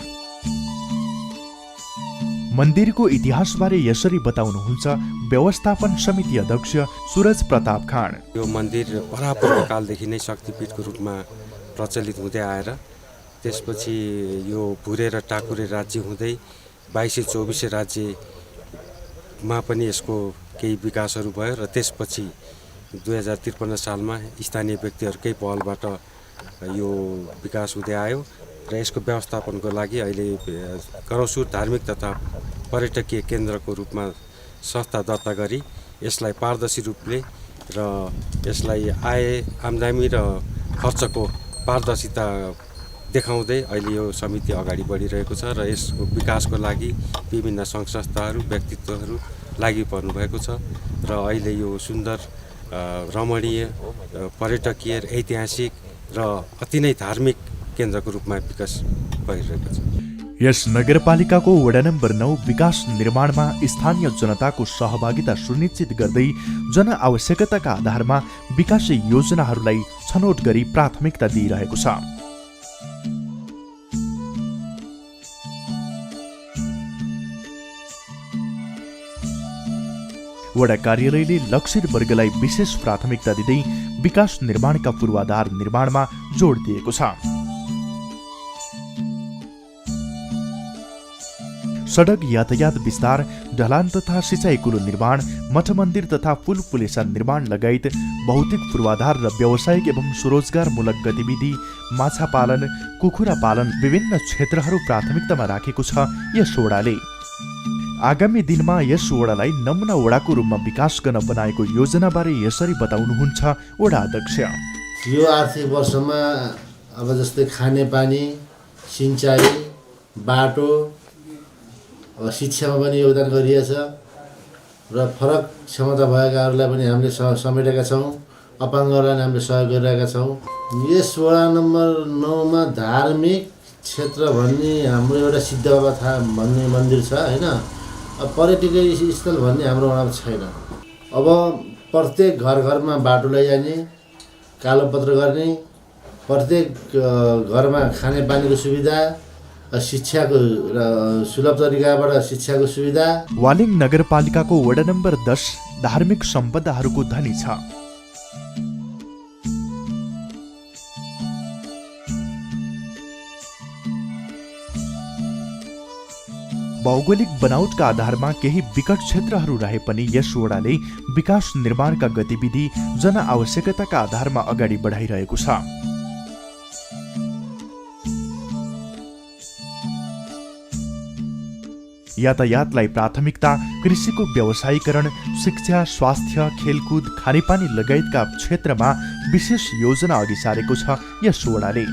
मन्दिरको इतिहासबारे यसरी बताउनुहुन्छ व्यवस्थापन समिति अध्यक्ष सुरज प्रताप खाँड। यो मन्दिर परापूर्व कालदेखि नै शक्तिपीठको रूपमा प्रचलित हुँदै आएर त्यसपछि यो भुरे र टाकुरे राज्य हुँदै 2224 राज्यमा पनि यसको केही विकासहरू भयो र त्यसपछि 2053 सालमा स्थानीय व्यक्तिहरूकै पहलबाट यो विकास हुँदै आयो र यसको व्यवस्थापनको लागि अहिले करौसुर धार्मिक तथा पर्यटकीय केन्द्रको रूपमा संस्था दर्ता गरी यसलाई पारदर्शी रूपले र यसलाई आय आम्दानी र खर्चको पारदर्शिता देखाउँदै अहिले यो समिति अगाडि बढिरहेको छ र यसको विकासको लागि विभिन्न सङ्घ संस्थाहरू व्यक्तित्वहरू लागि पर्नुभएको छ र अहिले यो सुन्दर रमणीय पर्यटकीय ऐतिहासिक र अति नै धार्मिक केन्द्रको रूपमा विकास भइरहेको छ। यस नगरपालिकाको वडा नम्बर 9 विकास निर्माणमा स्थानीय जनताको सहभागिता सुनिश्चित गर्दै जनआवश्यकताका आधारमा विकास योजनाहरूलाई छनौट गरी प्राथमिकता दिइरहेको छ। वडा कार्यालयले लक्षित वर्गलाई विशेष प्राथमिकता दिँदै विकास निर्माणका पूर्वाधार निर्माणमा जोड दिएको छ। सडक यातायात विस्तार, ढलान तथा सिँचाइ कुलो निर्माण, मठ मन्दिर तथा पुल पुलेसा निर्माण लगायत भौतिक पूर्वाधार र व्यावसायिक एवं स्वरोजगारमूलक गतिविधि, माछा पालन, कुखुरा पालन विभिन्न क्षेत्रहरू प्राथमिकतामा राखेको छ यस वडाले। आगामी दिनमा यस वडालाई नमुना वडाको रूपमा विकास गर्न बनाएको योजनाबारे यसरी बताउनुहुन्छ वडा अध्यक्ष। यो आर्थिक वर्षमा अब जस्तै खानेपानी, सिँचाइ, बाटो, शिक्षामा पनि योगदान गरिएछ र फरक क्षमता भएकाहरूलाई पनि हामीले समेटेका छौँ। अपाङ्गहरूलाई हामीले सहयोग गरिरहेका छौँ। यस वडा नम्बर 9मा धार्मिक क्षेत्र भन्ने हाम्रो एउटा सिद्ध बाबा भन्ने मन्दिर छ होइन। पर्यटकीय स्थल भन्ने हाम्रो वडामा छैन। अब प्रत्येक घरमा बाटो लैजाने, कालोपत्र गर्ने, प्रत्येक घरमा खानेपानीको सुविधा, शिक्षाको सुलभ तरिकाबाट शिक्षाको सुविधा। वालिङ नगरपालिकाको वडा नम्बर 10 धार्मिक सम्पदाहरूको धनी छ। भौगोलिक बनावटका आधारमा केही विकट क्षेत्रहरू रहे पनि यस वडाले विकास निर्माणका गतिविधि जनआवश्यकताका आधारमा अगाडि बढाइरहेको छ। यातायातलाई प्राथमिकता, कृषिको व्यवसायीकरण, शिक्षा, स्वास्थ्य, खेलकुद, खानेपानी लगायतका क्षेत्रमा विशेष योजना अघि सारेको छ यस वडाले।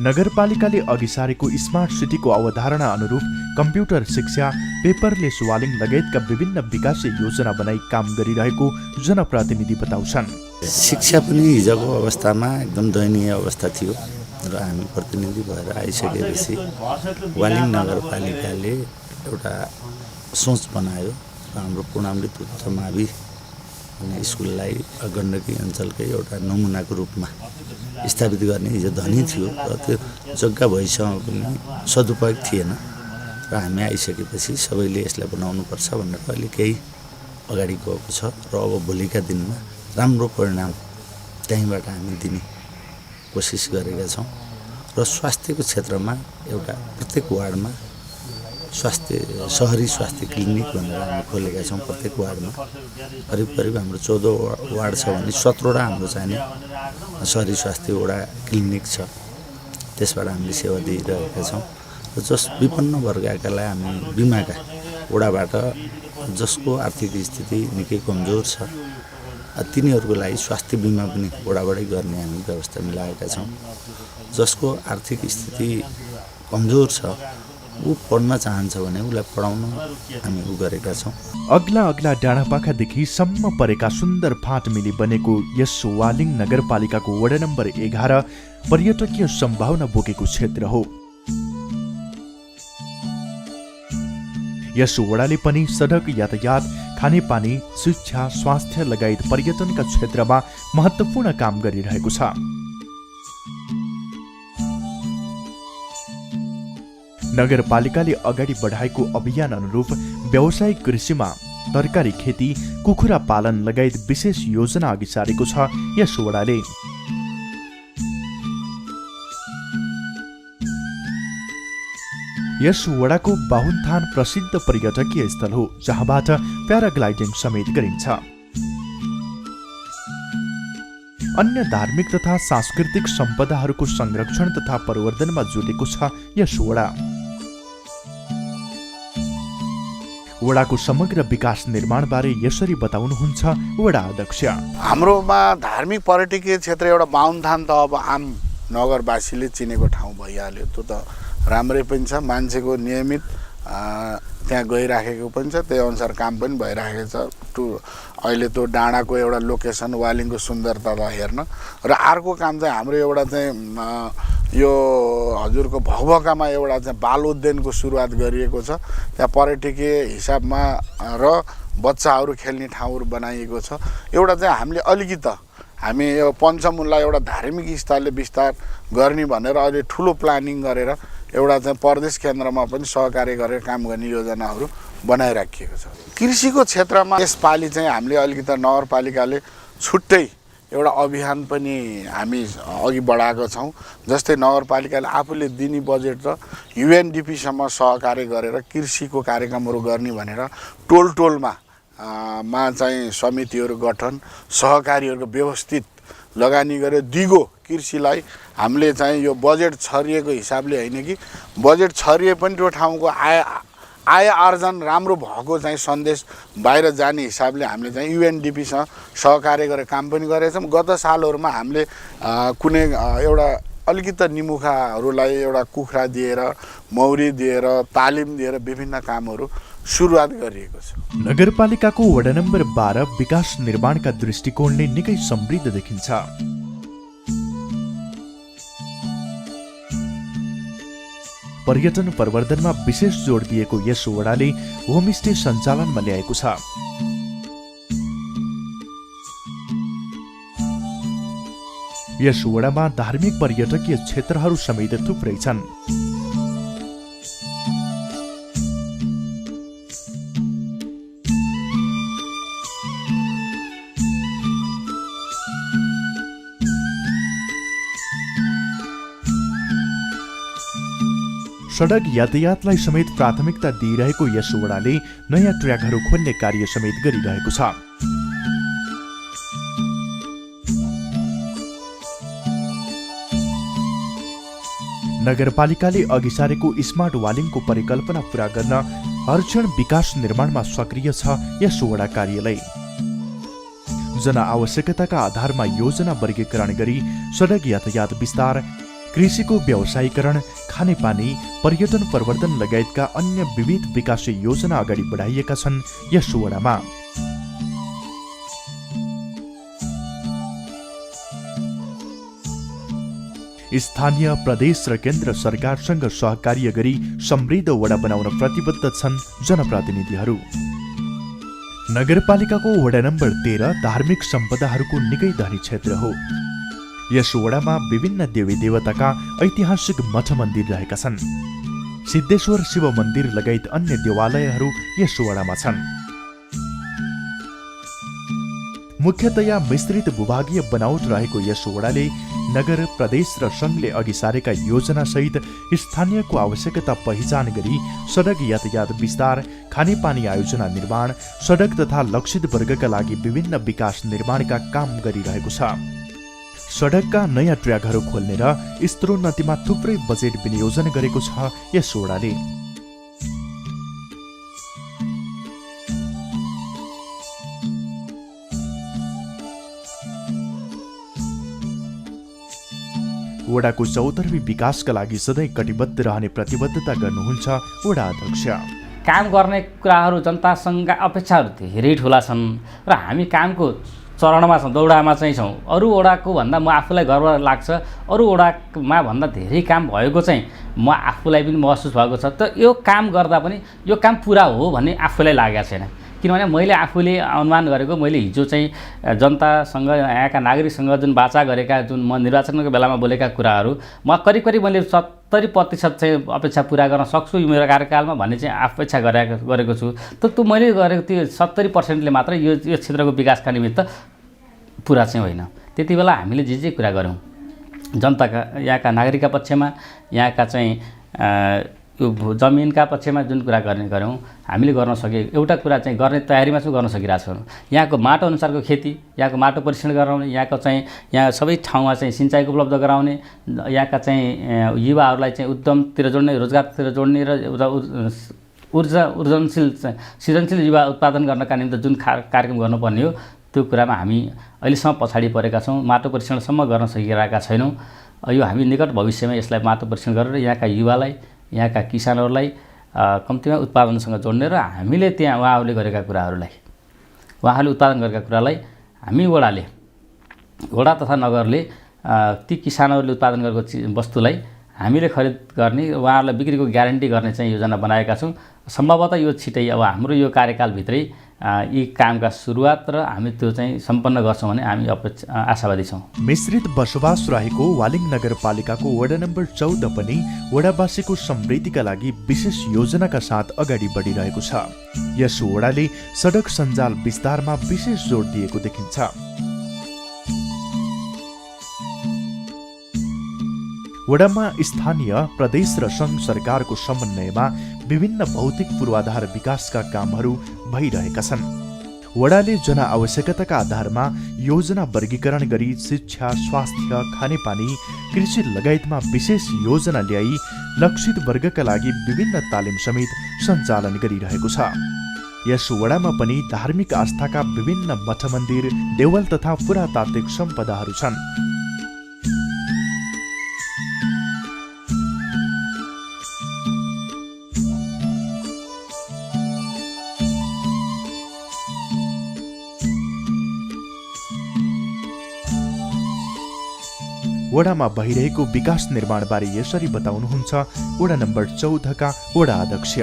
नगरपालिकाले अघि सारेको स्मार्ट सिटीको अवधारणा अनुरूप कम्प्युटर शिक्षा, पेपरलेस वालिङ लगायतका विभिन्न विकास योजना बनाई काम गरिरहेको जनप्रतिनिधि बताउँछन्। शिक्षा पनि हिजोको अवस्थामा एकदम दयनीय अवस्था थियो र हामी प्रतिनिधि भएर आइसकेपछि वालिङ नगरपालिकाले एउटा सोच बनायो र हाम्रो पूर्णामृत उच्च मावि स्कुललाई गण्डकी अञ्चलकै एउटा नमुनाको रूपमा स्थापित गर्ने हिजो धनी थियो र त्यो जग्गा भइसक्यो पनि सदुपयोग थिएन र हामी आइसकेपछि सबैले यसलाई बनाउनुपर्छ भनेर अहिले केही अगाडि गएको छ र अब भोलिका दिनमा राम्रो परिणाम त्यहीँबाट हामी दिने कोसिस गरेका छौँ र स्वास्थ्यको क्षेत्रमा एउटा प्रत्येक वार्डमा सहरी स्वास्थ्य क्लिनिक भनेर हामी खोलेका छौँ। प्रत्येक वार्डमा करिब हाम्रो 14 वार्ड छ भने 17वटा हाम्रो चाहिने सहरी स्वास्थ्य वडा क्लिनिक छ, त्यसबाट हामीले सेवा दिइरहेका छौँ र जस विपन्न वर्गकालाई हामी बिमाका वडाबाट जसको आर्थिक स्थिति निकै कमजोर छ तिनीहरूको लागि स्वास्थ्य बिमा पनि वडाबाटै गर्ने हामी व्यवस्था मिलाएका छौँ। जसको आर्थिक स्थिति कमजोर छ ऊ पढ्न चाहन्छ भने उसलाई पढाउन हामी गरेका छौँ। अग्ला डाँडापाखादेखि सम्म परेका सुन्दर फाँट मिली बनेको यस वालिङ नगरपालिकाको वडा नम्बर 11 पर्यटकीय सम्भावना बोकेको क्षेत्र हो। यस वडाले पनि सडक यातायात, खानेपानी, शिक्षा, स्वास्थ्य लगायत पर्यटनका क्षेत्रमा महत्त्वपूर्ण काम गरिरहेको छ। नगरपालिकाले अगाडि बढाएको अभियान अनुरूप व्यावसायिक कृषिमा तरकारी खेती, कुखुरा पालन लगायत विशेष योजना अघि सारेको छ यस वडाले। यस वडाको बाहुनथान प्रसिद्ध पर्यटकीय स्थल हो जहाँबाट प्याराग्लाइडिङ समेत गरिन्छ। अन्य धार्मिक तथा सांस्कृतिक सम्पदाहरूको संरक्षण तथा प्रवर्धनमा जुटेको छ यस वडा। वडाको समग्र विकास निर्माणबारे यसरी बताउनुहुन्छ वडा अध्यक्ष। हाम्रोमा धार्मिक पर्यटकीय क्षेत्र एउटा बाहुनथान त अब आम नगरवासीले चिनेको ठाउँ भइहाल्यो, त्यो त राम्रै पनि छ, मान्छेको नियमित त्यहाँ गइराखेको पनि छ, त्यही अनुसार काम पनि भइराखेको छ। अहिले त्यो डाँडाको एउटा लोकेसन वालिङको सुन्दरतालाई हेर्न र अर्को काम चाहिँ हाम्रो एउटा चाहिँ यो हजुरको भगभकामा एउटा चाहिँ बाल उद्यानको सुरुवात गरिएको छ। त्यहाँ पर्यटकीय हिसाबमा र बच्चाहरू खेल्ने ठाउँहरू बनाइएको छ। एउटा चाहिँ हामी यो पञ्चमुललाई एउटा धार्मिक स्थलले विस्तार गर्ने भनेर अहिले ठुलो प्लानिङ गरेर एउटा चाहिँ प्रदेश केन्द्रमा पनि सहकार्य गरेर काम गर्ने योजनाहरू बनाइराखिएको छ। कृषिको क्षेत्रमा यसपालि चाहिँ हामीले अलिकति नगरपालिकाले छुट्टै एउटा अभियान पनि हामी अघि बढाएको छौँ। जस्तै नगरपालिकाले आफूले दिने बजेट र युएनडिपीसँग सहकार्य गरेर कृषिको कार्यक्रमहरू गर्ने भनेर टोलमा चाहिँ समितिहरू गठन, सहकारीहरूको व्यवस्थित लगानी गरेर दिगो कृषिलाई हामीले चाहिँ यो बजेट छरिएको हिसाबले होइन कि बजेट छरिए पनि त्यो ठाउँको आय आर्जन राम्रो भएको चाहिँ सन्देश बाहिर जाने हिसाबले हामीले चाहिँ युएनडिपीसँग सहकार्य गरेर काम पनि गरेका छौँ। गत सालहरूमा हामीले कुनै एउटा अलिकति निमुखाहरूलाई एउटा कुखुरा दिएर, मौरी दिएर, तालिम दिएर विभिन्न कामहरू सुरुवात गरिएको छ। नगरपालिकाको वडा नम्बर 12 विकास निर्माणका दृष्टिकोणले निकै समृद्ध देखिन्छ। पर्यटन प्रवर्धनमा विशेष जोड दिएको यस वडाले होमस्टे सञ्चालनमा ल्याएको छ। यस वडामा धार्मिक पर्यटकीय क्षेत्रहरू समेत थुप्रै छन्। सडक यातायातलाई समेत प्राथमिकता दिइरहेको यस वडाले नयाँ ट्र्याकहरू खोल्ने कार्य समेत गरिरहेको छ। नगरपालिकाले अघि सारेको स्मार्ट वालिङको परिकल्पना पूरा गर्न हर क्षण विकास निर्माणमा सक्रिय छ यस वडा कार्यालय। जनआवश्यकताका आधारमा योजना वर्गीकरण गरी सडक यातायात विस्तार, कृषिको व्यावसायीकरण, खानेपानी, पर्यटन प्रवर्धन लगायतका अन्य विविध विकास योजना अगाडि बढाइएका छन् यस वडामा। स्थानीय, प्रदेश र केन्द्र सरकारसँग सहकार्य गरी समृद्ध वडा बनाउन प्रतिबद्ध छन् जनप्रतिनिधिहरू। नगरपालिकाको वडा नम्बर 13 धार्मिक सम्पदाहरूको निकै धनी क्षेत्र हो। यस वडामा विभिन्न देवी देवताका ऐतिहासिक मठ मन्दिर रहेका छन्। सिद्धेश्वर शिव मन्दिर लगायत अन्य देवालयहरू यस वडामा छन्। मुख्यतया मिश्रित भूभागीय बनावट रहेको यस वडाले नगर, प्रदेश र सङ्घले अघि सारेका योजनासहित स्थानीयको आवश्यकता पहिचान गरी सडक यातायात विस्तार, खानेपानी आयोजना निर्माण, सडक तथा लक्षित वर्गका लागि विभिन्न विकास निर्माणका काम गरिरहेको छ। सडकका नयाँ ट्र्याकहरू खोल्ने र स्तरोन्नतिमा थुप्रै बजेट विनियोजन गरेको छ यस वडाले। वडाको चौतर्फी विकासका लागि सधैँ कटिबद्ध रहने प्रतिबद्धता गर्नुहुन्छ वडा अध्यक्ष। काम गर्ने कुराहरू जनतासँग अपेक्षाहरू धेरै ठुला छन् र हामी कामको चरणमा छौँ, दौडामा चाहिँ छौँ। अरू वडाको भन्दा म आफूलाई गर्व लाग्छ, अरू वडामा भन्दा धेरै काम भएको चाहिँ म आफूलाई पनि महसुस भएको छ। त यो काम गर्दा पनि यो काम पुरा हो भन्ने आफूलाई लागेको छैन। किनभने मैले आफूले अनुमान गरेको, मैले हिजो चाहिँ जनतासँग, यहाँका नागरिकसँग जुन वाचा गरेका, जुन म निर्वाचनको बेलामा बोलेका कुराहरू म करिब करिब मैले 70% चाहिँ अपेक्षा पुरा गर्न सक्छु यो मेरो कार्यकालमा भन्ने चाहिँ अपेक्षा गरेको छु। त्यो मैले गरेको त्यो 70%ले मात्र यो क्षेत्रको विकासका निमित्त पुरा चाहिँ होइन। त्यति बेला हामीले जे कुरा गऱ्यौँ जनताका, यहाँका नागरिकका पक्षमा, यहाँका चाहिँ यो जमिनका पक्षमा जुन कुरा गऱ्यौँ हामीले गर्न सके, एउटा कुरा चाहिँ गर्ने तयारीमा चाहिँ गर्न सकिरहेको छौँ। यहाँको माटो अनुसारको खेती, यहाँको माटो परीक्षण गराउने, यहाँको चाहिँ यहाँ सबै ठाउँमा चाहिँ सिँचाइको उपलब्ध गराउने, यहाँका चाहिँ युवाहरूलाई चाहिँ उद्यमतिर जोड्ने, रोजगारतिर जोड्ने र सृजनशील युवा उत्पादन गर्नका निम्ति जुन कार्यक्रम गर्नुपर्ने हो त्यो कुरामा हामी अहिलेसम्म पछाडि परेका छौँ। माटो परीक्षणसम्म गर्न सकिरहेका छैनौँ। यो हामी निकट भविष्यमा यसलाई माटो परीक्षण गरेर यहाँका युवालाई, यहाँका किसानहरूलाई कम्तीमा उत्पादनसँग जोड्ने र हामीले त्यहाँ उहाँहरूले गरेका कुराहरूलाई, उहाँहरूले उत्पादन गरेका कुरालाई हामी वडा तथा नगरले ती किसानहरूले उत्पादन गरेको वस्तुलाई हामीले खरिद गर्ने, उहाँहरूलाई बिक्रीको ग्यारेन्टी गर्ने चाहिँ योजना बनाएका छौँ। सम्भवतः यो छिटै अब हाम्रो यो कार्यकालभित्रै यी कामका सुरुवात र हामी त्यो चाहिँ सम्पन्न गर्छौँ भने हामी आशावादी छौँ। मिश्रित बसोबास रहेको वालिङ नगरपालिकाको वडा नम्बर 14 पनि वडावासीको समृद्धिका लागि विशेष योजनाका साथ अगाडि बढिरहेको छ। यस वडाले सडक सञ्जाल विस्तारमा विशेष जोड दिएको देखिन्छ। वडामा स्थानीय, प्रदेश र सङ्घ सरकारको समन्वयमा विभिन्न भौतिक पूर्वाधार विकासका कामहरू भइरहेका छन्। वडाले जनआवश्यकताका आधारमा योजना वर्गीकरण गरी शिक्षा, स्वास्थ्य, खानेपानी, कृषि लगायतमा विशेष योजना ल्याई लक्षित वर्गका लागि विभिन्न तालिम समेत सञ्चालन गरिरहेको छ। यस वडामा पनि धार्मिक आस्थाका विभिन्न मठ मन्दिर, देवल तथा पुरातात्विक सम्पदाहरू छन्। वडामा भइरहेको विकास निर्माणबारे यसरी बताउनुहुन्छ वडा नम्बर 14 का वडा अध्यक्ष।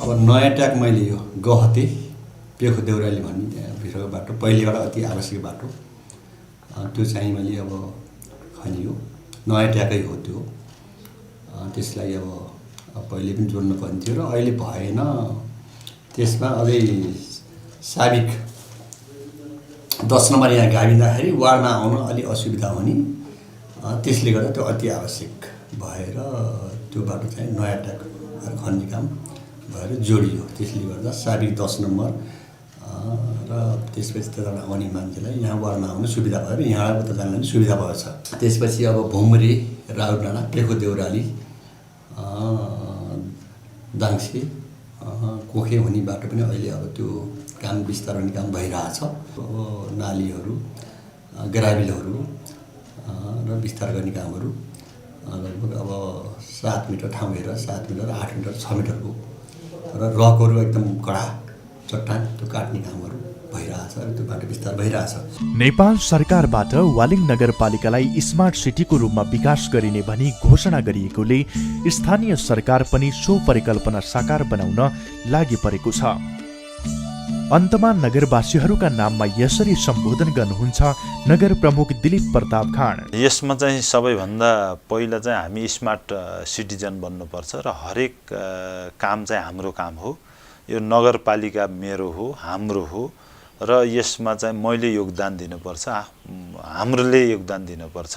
अब नयाँ ट्याक मैले यो गहते पेखो देउराली भन्ने भित्रको बाटो पहिले एउटा अति आवश्यक बाटो त्यो चाहिँ मैले अब खनियो नयाँ ट्याकै हो त्यो। त्यसलाई अब पहिले पनि जोड्नु पर्ने थियो र अहिले भएन। त्यसमा अझै साबिक 10 नम्बर यहाँ गाभिँदाखेरि वार्डमा आउन अलि असुविधा हुने त्यसले गर्दा त्यो अति आवश्यक भएर त्यो बाटो चाहिँ नयाँ ट्याक खन्ने काम भएर जोडियो। त्यसले गर्दा साबिक 10 नम्बर र त्यसपछि त्यता आउने मान्छेलाई यहाँ वार्डमा आउनु सुविधा भयो, यहाँबाट उता जान सुविधा भएछ। त्यसपछि अब भुमरे, राउत डाँडा, पेखो देउराली, दाङसे, कोखे हुने बाटो पनि अहिले अब त्यो काम विस्तार हुने काम भइरहेछ। अब नालीहरू, ग्राभिलहरू र विस्तार गर्ने कामहरू लगभग अब 7 मिटर ठाउँ हेरेर 7 मिटर, 8 मिटर, 6 मिटरको र रकहरू एकदम कडा चट्टान त्यो काट्ने कामहरू भइरहेछ र त्यो बाटो विस्तार भइरहेछ। नेपाल सरकारबाट वालिङ नगरपालिकालाई स्मार्ट सिटीको रूपमा विकास गरिने भनी घोषणा गरिएकोले स्थानीय सरकार पनि सो परिकल्पना साकार बनाउन लागि परेको छ। अन्तमा नगरवासीहरूका नाममा यसरी सम्बोधन गर्नुहुन्छ नगर प्रमुख दिलीप प्रताप खाँड। यसमा चाहिँ सबैभन्दा पहिला चाहिँ हामी स्मार्ट सिटिजन बन्नुपर्छ र हरेक काम चाहिँ हाम्रो काम हो। यो नगरपालिका मेरो हो, हाम्रो हो र यसमा चाहिँ मैले योगदान दिनुपर्छ, हाम्रोले योगदान दिनुपर्छ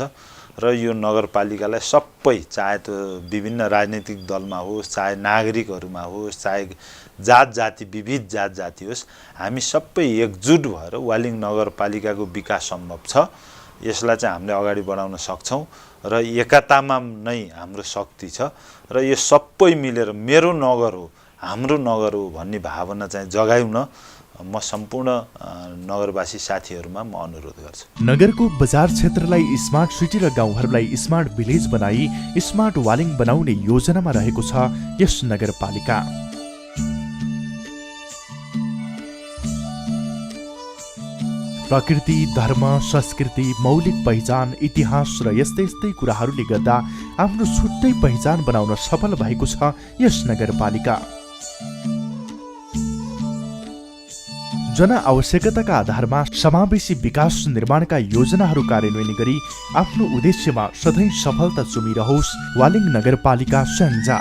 र यो नगरपालिकालाई सबै चाहे त्यो विभिन्न राजनीतिक दलमा होस्, चाहे नागरिकहरूमा होस्, चाहे जात जाति विविध जात जाति होस्, हामी सबै एकजुट भएर वालिङ नगरपालिकाको विकास सम्भव छ। यसलाई चाहिँ हामीले अगाडि बढाउन सक्छौँ र एकतामा नै हाम्रो शक्ति छ र यो सबै मिलेर मेरो नगर हो, हाम्रो नगर हो भन्ने भावना चाहिँ जगाउन म सम्पूर्ण नगरवासी साथीहरूमा म अनुरोध गर्छु। नगरको बजार क्षेत्रलाई स्मार्ट सिटी र गाउँहरूलाई स्मार्ट भिलेज बनाई स्मार्ट वालिङ बनाउने योजनामा रहेको छ यस नगरपालिका। प्रकृति, धर्म, संस्कृति, मौलिक पहिचान, इतिहास र यस्तै यस्तै कुराहरूले गर्दा आफ्नो छुट्टै पहिचान बनाउन सफल भएको छ यस नगरपालिका। जनआवश्यकताका आधारमा समावेशी विकास निर्माणका योजनाहरू कार्यान्वयन गरी आफ्नो उद्देश्यमा सधैँ सफलता चुमिरहोस् वालिङ नगरपालिका स्याङ्जा।